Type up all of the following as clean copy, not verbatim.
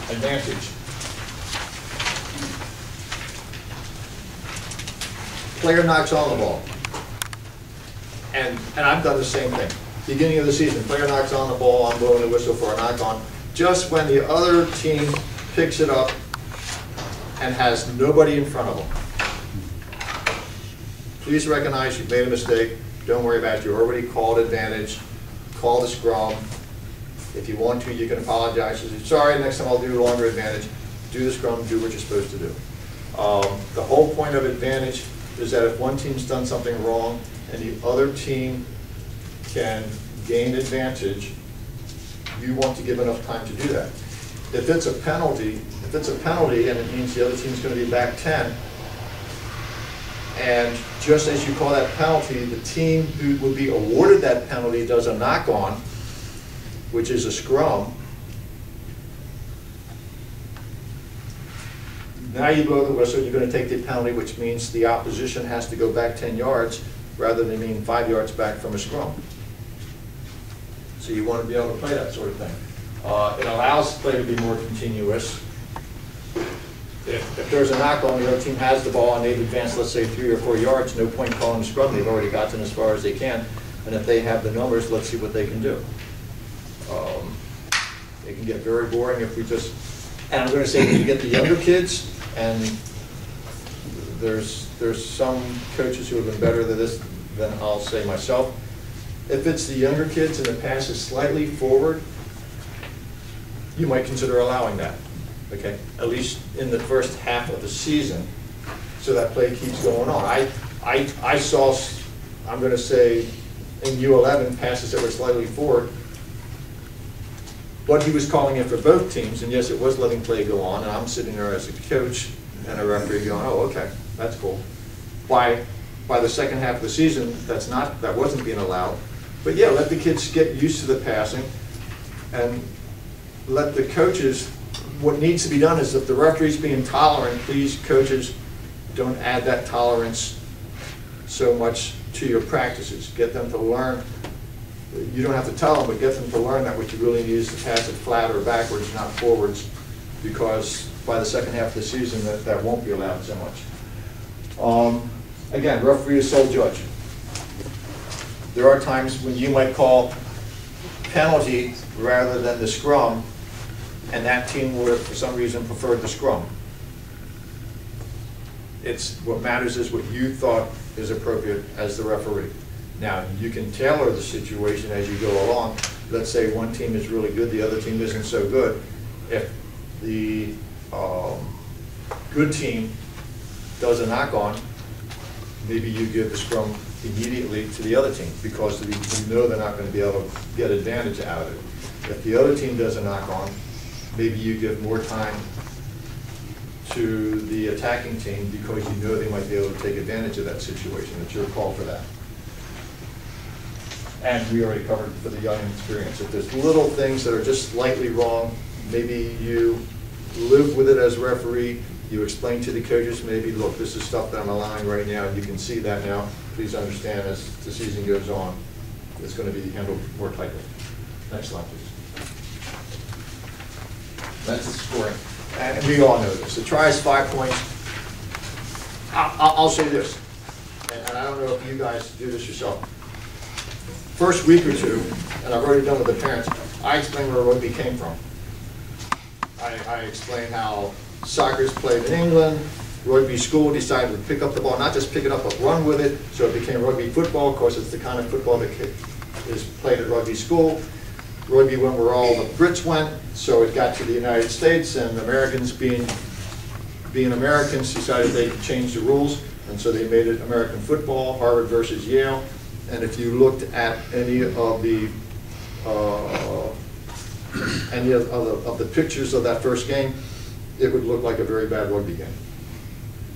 advantage. Player knocks on the ball. And I've done the same thing. Beginning of the season, player knocks on the ball, I'm blowing the whistle for a knock on. Just when the other team picks it up and has nobody in front of them. Please recognize you've made a mistake. Don't worry about it. You already called advantage. Call the scrum. If you want to, you can apologize. You say, sorry, next time I'll do longer advantage. Do the scrum, do what you're supposed to do. The whole point of advantage is that if one team's done something wrong and the other team can gain advantage, you want to give enough time to do that. If it's a penalty and it means the other team's going to be back 10, and just as you call that penalty, the team who would be awarded that penalty does a knock-on, which is a scrum. Now you blow the whistle, you're going to take the penalty, which means the opposition has to go back 10 yards rather than being 5 yards back from a scrum. So you want to be able to play that sort of thing. It allows play to be more continuous. If there's a knock-on, the other team has the ball and they've advanced, let's say 3 or 4 yards, no point calling the scrum. They've already gotten as far as they can. And if they have the numbers, let's see what they can do. It can get very boring if we just, and I'm going to say when you get the younger kids, and there's some coaches who have been better than this than I'll say myself. If it's the younger kids and the pass is slightly forward, you might consider allowing that. Okay, at least in the first half of the season, so that play keeps going on. I saw, I'm going to say, in U11 passes that were slightly forward, but he was calling it for both teams, and yes, it was letting play go on, and I'm sitting there as a coach and a referee going, oh, okay, that's cool. By the second half of the season, that wasn't being allowed. But yeah, let the kids get used to the passing, and let the coaches, what needs to be done is if the referee's being tolerant, please, coaches, don't add that tolerance so much to your practices. Get them to learn. You don't have to tell them, but get them to learn that what you really need is to pass it flat or backwards, not forwards, because by the second half of the season, that won't be allowed so much. Again, referee is sole judge. There are times when you might call penalty rather than the scrum, and that team would have, for some reason, preferred the scrum. What matters is what you thought is appropriate as the referee. Now, you can tailor the situation as you go along. Let's say one team is really good, the other team isn't so good. If the good team does a knock-on, maybe you give the scrum immediately to the other team because you know they're not going to be able to get advantage out of it. If the other team does a knock-on, maybe you give more time to the attacking team because you know they might be able to take advantage of that situation. It's your call for that. And we already covered for the young and experienced. If there's little things that are just slightly wrong, maybe you live with it as a referee. You explain to the coaches, maybe, look, this is stuff that I'm allowing right now. You can see that now. Please understand as the season goes on, it's going to be handled more tightly. Next slide, please. That's the scoring. And we all know this. The try is 5 points. I'll say this, and I don't know if you guys do this yourself. First week or two, and I've already done with the parents, I explain where rugby came from. I explain how soccer's played in England. Rugby school decided to pick up the ball, not just pick it up, but run with it. So it became rugby football. Of course, it's the kind of football that is played at rugby school. Rugby went where all the Brits went, so it got to the United States, and Americans, being Americans, decided they could change the rules, and so they made it American football, Harvard versus Yale. And if you looked at any of the pictures of that first game, it would look like a very bad rugby game,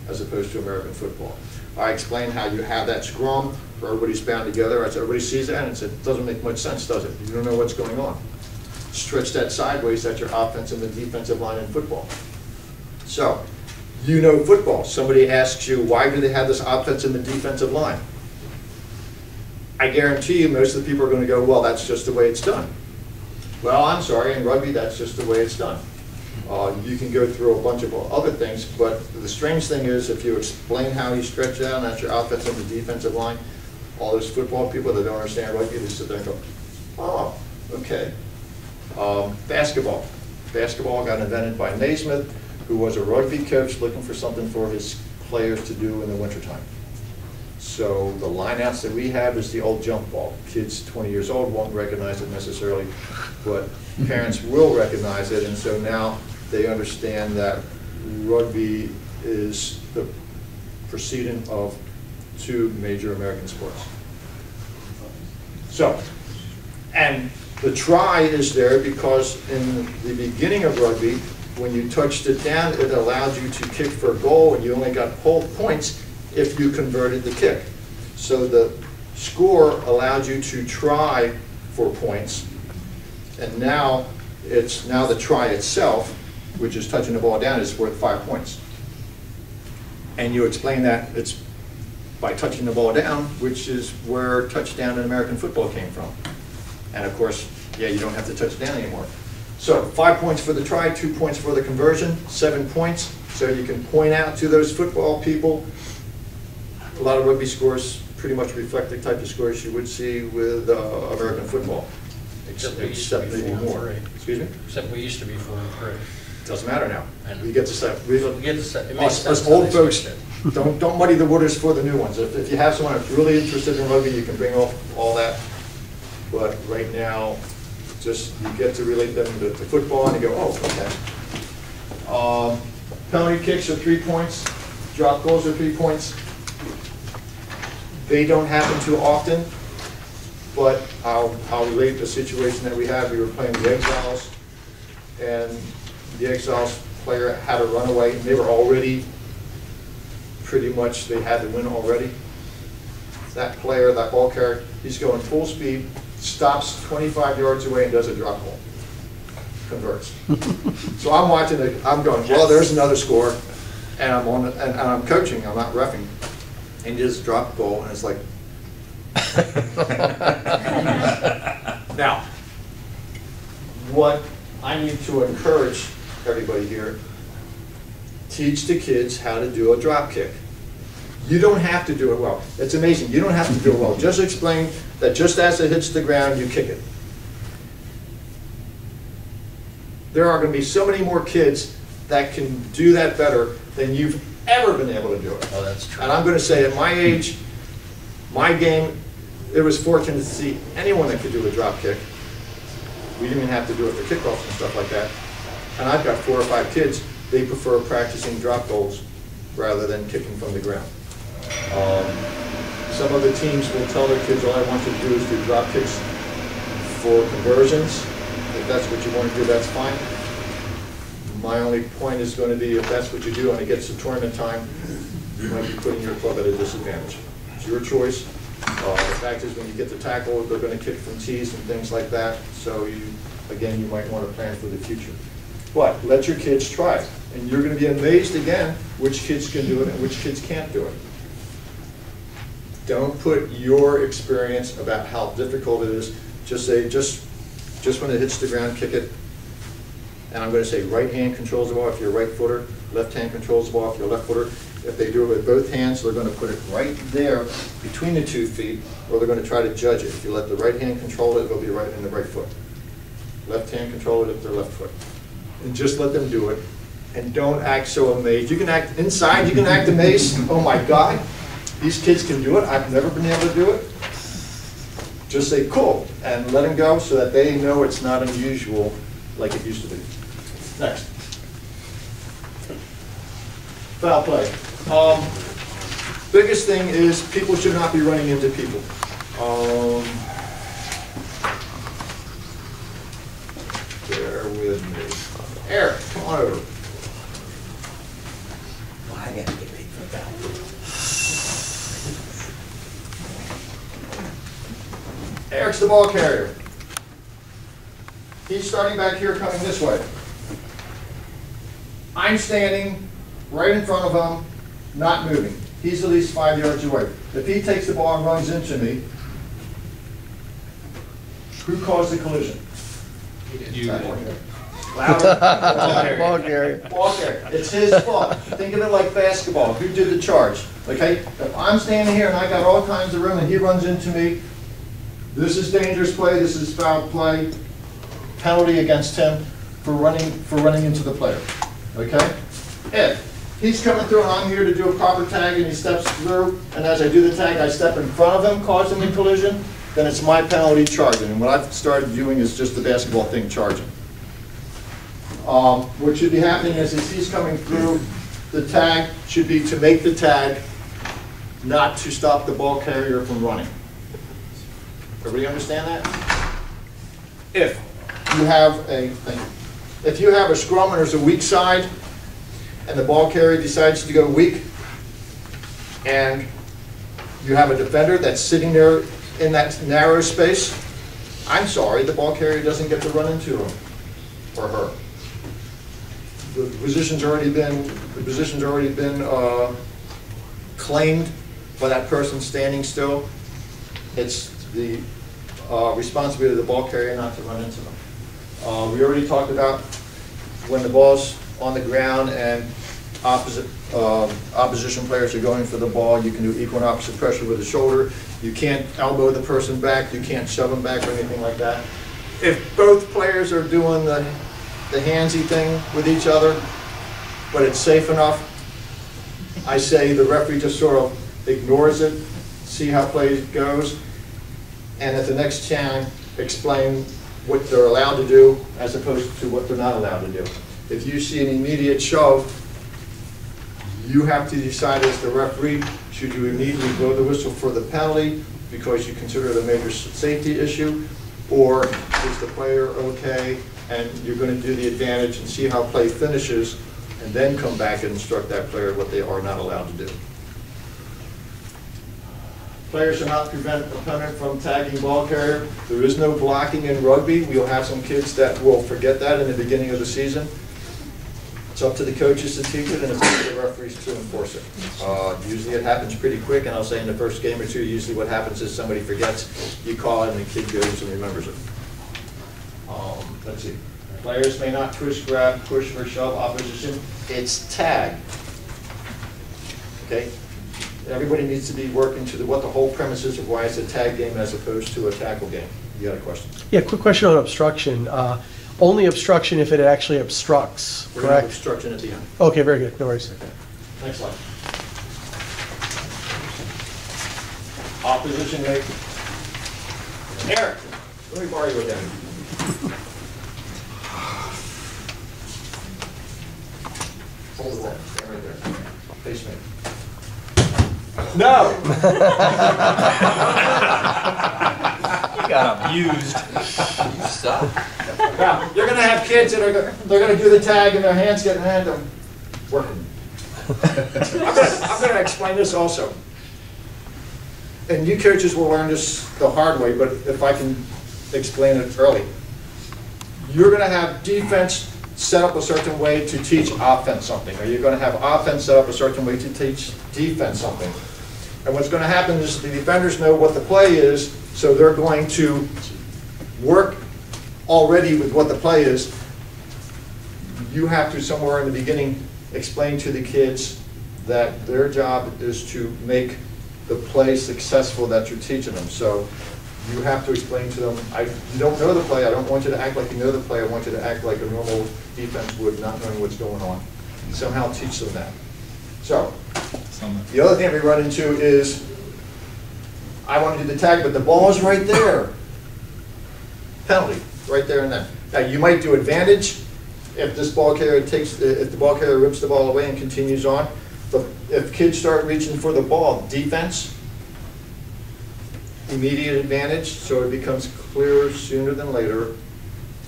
as opposed to American football. I explained how you have that scrum where everybody's bound together. I said, everybody sees that, and it doesn't make much sense, does it? You don't know what's going on. Stretch that sideways, that's your offensive and defensive line in football. So, you know football. Somebody asks you, why do they have this offensive and defensive line? I guarantee you most of the people are going to go, well, that's just the way it's done. Well, I'm sorry, in rugby, that's just the way it's done. You can go through a bunch of other things, but the strange thing is if you explain how you stretch out, and that's your offensive and defensive line, all those football people that don't understand rugby, they sit there and go, oh, okay. Basketball. Basketball got invented by Naismith, who was a rugby coach looking for something for his players to do in the wintertime. So the lineouts that we have is the old jump ball. Kids 20 years old won't recognize it necessarily, but parents will recognize it, and so now they understand that rugby is the precedent of 2 major American sports. So, and the try is there because in the beginning of rugby, when you touched it down, it allowed you to kick for a goal, and you only got points if you converted the kick. So the score allowed you to try for points, and now the try itself, which is touching the ball down, is worth 5 points. And you explain that it's by touching the ball down, which is where touchdown in American football came from. And of course, yeah, you don't have to touch it down anymore. So 5 points for the try, 2 points for the conversion, 7 points. So you can point out to those football people. A lot of rugby scores pretty much reflect the type of scores you would see with American football, except maybe more. Excuse me? Except we used to be 4-3. Doesn't matter now. And we get to set. Us old folks, don't muddy the waters for the new ones. If you have someone that's really interested in rugby, you can bring all that. But right now, just you get to relate them to football, and you go, oh, okay. Penalty kicks are 3 points. Drop goals are 3 points. They don't happen too often, but I'll relate the situation that we had. We were playing the Exiles, and the Exiles player had a runaway, and they were already pretty much, they had to win already. That player, that ball carrier, he's going full speed, stops 25 yards away and does a drop goal. Converts. So I'm watching it, I'm going, well, there's another score, and I'm on and I'm coaching, I'm not reffing. And he just dropped the goal, and it's like now, what I need to encourage everybody here, teach the kids how to do a drop kick. You don't have to do it well. It's amazing. You don't have to do it well. Just explain that just as it hits the ground, you kick it. There are going to be so many more kids that can do that better than you've ever been able to do it. Oh, that's true. And I'm going to say at my age, my game, it was fortunate to see anyone that could do a drop kick. We didn't even have to do it for kickoffs and stuff like that. And I've got 4 or 5 kids, they prefer practicing drop goals rather than kicking from the ground. Some of the teams will tell their kids, all I want you to do is do drop kicks for conversions. If that's what you want to do, that's fine. My only point is going to be, if that's what you do and it gets to tournament time, you might be putting your club at a disadvantage. It's your choice. The fact is, when you get the tackle, they're going to kick from tees and things like that. So again, you might want to plan for the future. But let your kids try it. And you're going to be amazed again which kids can do it and which kids can't do it. Don't put your experience about how difficult it is. Just say, just when it hits the ground, kick it. And I'm going to say right hand controls the ball if you're a right footer, left hand controls the ball if you're a left footer. If they do it with both hands, they're going to put it right there between the 2 feet, or they're going to try to judge it. If you let the right hand control it, it'll be right in the right foot. Left hand control it if they're left foot. And just let them do it. And don't act so amazed. You can act inside, you can act amazed. Oh my God, these kids can do it. I've never been able to do it. Just say cool and let them go so that they know it's not unusual like it used to be. Next. Foul play. Biggest thing is people should not be running into people. Bear with me. Eric, come on over. Well, I gotta get ready for that. Eric's the ball carrier. He's starting back here coming this way. I'm standing right in front of him, not moving. He's at least 5 yards away. If he takes the ball and runs into me, who caused the collision? You did. Louder. Ball carrier. Ball carrier. It's his fault. Think of it like basketball. Who did the charge? Okay? If I'm standing here and I got all kinds of room and he runs into me, this is dangerous play, this is foul play, penalty against him for running into the player. Okay? If he's coming through and I'm here to do a proper tag and he steps through, and as I do the tag, I step in front of him, causing the collision, then it's my penalty charging. And what I've started doing is just the basketball thing, charging. What should be happening is he's coming through, the tag should be to make the tag, not to stop the ball carrier from running. Everybody understand that? If you have a scrum and there's a weak side, and the ball carrier decides to go weak, and you have a defender that's sitting there in that narrow space, I'm sorry, the ball carrier doesn't get to run into him or her. The position's already been claimed by that person standing still. It's the responsibility of the ball carrier not to run into them. We already talked about when the ball's on the ground and opposition players are going for the ball, you can do equal and opposite pressure with the shoulder. You can't elbow the person back, you can't shove them back or anything like that. If both players are doing the handsy thing with each other, but it's safe enough, I say the referee just sort of ignores it, see how play goes, and at the next time explain what they're allowed to do as opposed to what they're not allowed to do. If you see an immediate shove, you have to decide as the referee, should you immediately blow the whistle for the penalty because you consider it a major safety issue, or is the player okay and you're going to do the advantage and see how play finishes and then come back and instruct that player what they are not allowed to do. Players should not prevent opponent from tagging ball carrier. There is no blocking in rugby. We'll have some kids that will forget that in the beginning of the season. It's up to the coaches to teach it and it's up to the referees to enforce it. Usually it happens pretty quick, and I'll say in the first game or two, usually what happens is somebody forgets, you call it and the kid goes and remembers it. Let's see. Players may not twist, grab, push, or shove opposition. It's tag. Okay? Everybody needs to be working to what the whole premise is of why it's a tag game as opposed to a tackle game. You got a question? Yeah, quick question on obstruction. Only obstruction if it actually obstructs, We're going to have correct? obstruction at the end. Okay, very good. No worries. Okay. Next slide. Opposition make. Eric, let me borrow you again. Hold the ball. Stand right there. Face me. No! You got abused. You suck. Now, you're going to have kids that are they're going to do the tag and their hands get random. Working. I'm going to explain this also. And you coaches will learn this the hard way, but if I can explain it early. You're going to have defense set up a certain way to teach offense something, or you're going to have offense set up a certain way to teach defense something. And what's going to happen is the defenders know what the play is, so they're going to work already with what the play is. You have to, somewhere in the beginning, explain to the kids that their job is to make the play successful that you're teaching them. So you have to explain to them, you don't know the play, I don't want you to act like you know the play, I want you to act like a normal defense would, not knowing what's going on. Somehow teach them that. So, the other thing we run into is, I want to do the tag, but the ball's right there. Penalty, right there and then. Now, you might do advantage if this ball carrier if the ball carrier rips the ball away and continues on. But if kids start reaching for the ball, defense, immediate advantage, so it becomes clearer sooner than later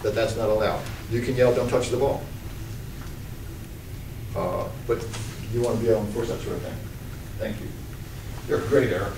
that that's not allowed. You can yell, don't touch the ball. But you want to be able to enforce that sort of thing. Thank you. You're great, Eric.